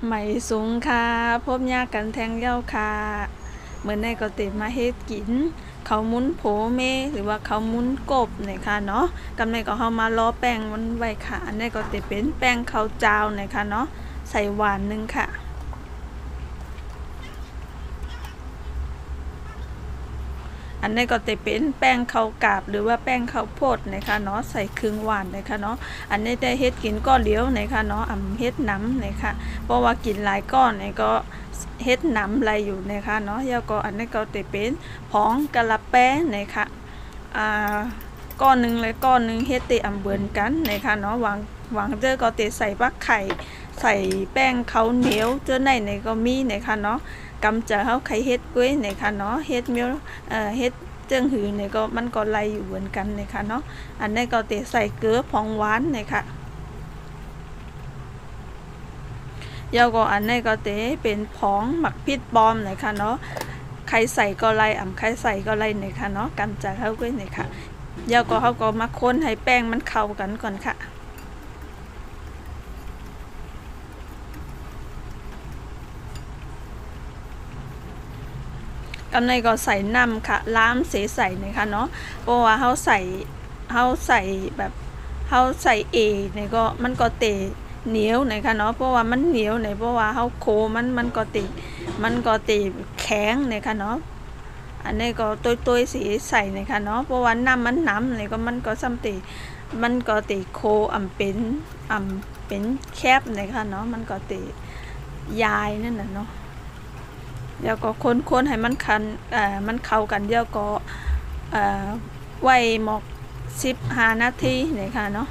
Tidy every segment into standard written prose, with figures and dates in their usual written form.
ไม่สูงค่ะพบยากันแทงเย้าค่ะเหมือนในก็เต็มมาเฮ็ดกินเขามุ้นโผเมหรือว่าเขามุ้นกบเนี่ยค่ะเนาะกำในก็เฮามาล้อแป้งมันไว้ค่ะอันนี้ก็จะเป็นแป้งข้าวเจ้าเนี่ยค่ะเนาะใส่หวานนึงค่ะอันนี้ก็จะเป็นแป้งข้าวกาบหรือว่าแป้งข้าวโพดนะคะเนาะใส่ครึ่งหวานนะคะเนาะอันนี้ได้เฮ็ดกินก้อนเดียวนะคะเนาะเฮ็ดน้ำนะคะเพราะว่ากินหลายก้อนเนี่ยก็เฮ็ดน้ำอะไรอยู่นะคะเนาะแล้วก็อันนี้ก็จะเป็นผงกะละแป้นะคะก้อนหนึ่งเลยก้อนหนึ่งเฮ็ดเตะเบือนกันนะคะเนาะวางเจอก็เตะใส่ปักไข่ใส่แป้งข้าวเหนียวเจอในก็มีนะคะเนาะกำจะเฮาไข่เฮ็ดกุ้ยนะคะเนาะเฮ็ดเมียวเฮ็ดเจิ้งหือเนี่ยก็มันก็ไล่อยู่เหมือนกันนะคะเนาะอันนี้ก็เตะใส่เกลือพองหวานนะคะยาวก็อันนี้ก็เตะเป็นผงหมักพริกบอมนะคะเนาะใครใส่ก็ไล่ใครใส่ก็ไล่นะคะเนาะกำจะเฮากุ้ยนะคะยาวก็เฮาก็มาคนให้แป้งมันเข้ากันก่อนค่ะกำในก็ใส่น้ำค่ะล้ามเสใส่นะคะเนาะเพราะว่าเขาใส่แบบเขาใส่เนี่ยก็มันก็เตะเหนียวนะคะเนาะเพราะว่ามันเหนียวเนี่ยเพราะว่าเขาโคมันก็เตะแข็งนะคะเนาะอันนี้ก็ตัวสีใส่นะคะเนาะเพราะว่าน้ำมันน้ำเนี่ยก็มันก็ซ้ำเตะมันก็เตะโคเป็นแคบนะคะเนาะมันก็เตะยายนั่นน่ะเนาะเดี๋ยวก็คนให้มันมันเข้ากันเดี๋ยวก็ไว้หมอก15 นาทีนี่ค่ะเนาะ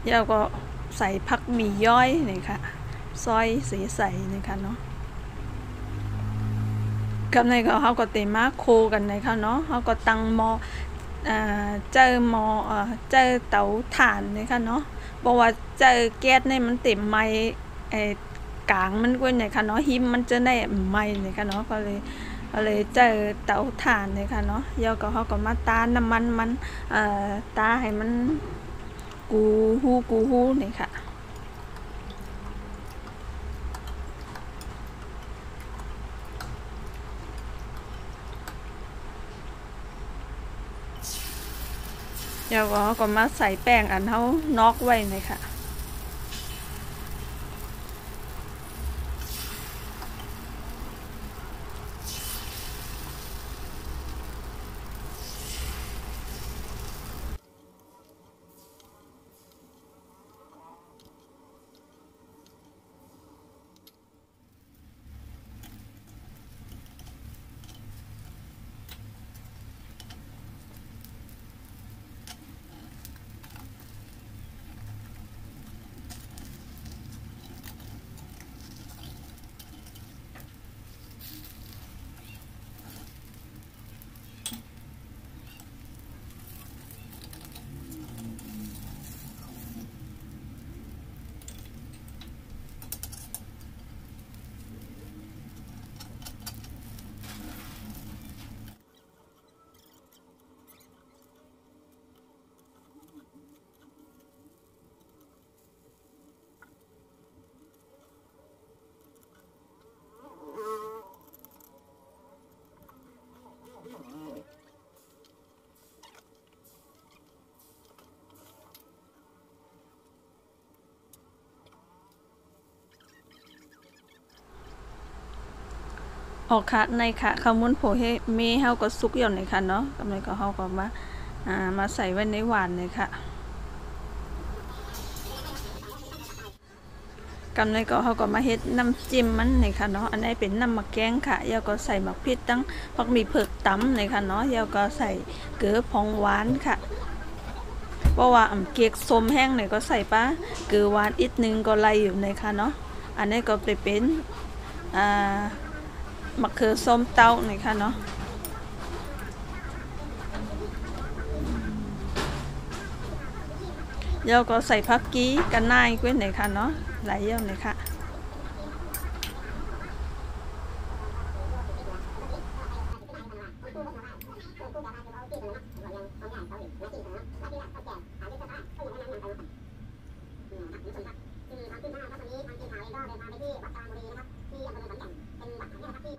เดี๋ยวก็ใส่ผักหมี่ย่อยนี่ค่ะซอยสีใส่นี่ค่ะเนาะกับในก็เขาก็เตมาโคกันในค่ะเนาะเขาก็ตั้งหม้อเจอหม้อเจอเตาถ่านนี่ค่ะเนาะบอกว่าเจอแก๊สเนี่ยมันเต็มไหม้กลางมันก็เนี่ยค่ะเนาะหิมมันจะได้ไหม้เนี่ยค่ะเนาะก็เลยเจอเตาถ่านเนี่ยค่ะเนาะแล้วก็เขาก็มาตาน้ำมันตาให้มันกูฮูเนี่ยค่ะแล้วก็มาใส่แป้งอันเขานอกไว้เลยค่ะออกค่ะในค่ะข้าวมุ้นโผให้เมเฮาก็สุกอยู่ในค่ะเนาะกำลังก็เฮาก็มาใส่ไว้ในหวานเลยค่ะกำลังก็เฮาก็มาเฮ็ดน้ำจิ้มมันในค่ะเนาะอันนี้เป็นน้ำมะแกงค่ะแล้วก็ใส่หมักพริกตั้งผักมีเผือกตำในค่ะเนาะแล้วก็ใส่เกลือพองหวานค่ะเพราะว่าเกี๊ยกส้มแห้งเนี่ยก็ใส่ปะเกลือหวานอีกนึงก็ไล่อยู่ในค่ะเนาะอันนี้ก็ไปเป็นมะเขือส้มเต้าหน่อยค่ะเนาะแล้วก็ใส่ผักกี้กันนายกุ้ยหน่อยค่ะเนาะหลายเยี่ยมหน่อยค่ะ คู่ก็ชาวบ้านคู่กับบ้านเขาตีกันเนาะบอกยังของใหญ่เขาอยู่นาทีเนาะนาทีละ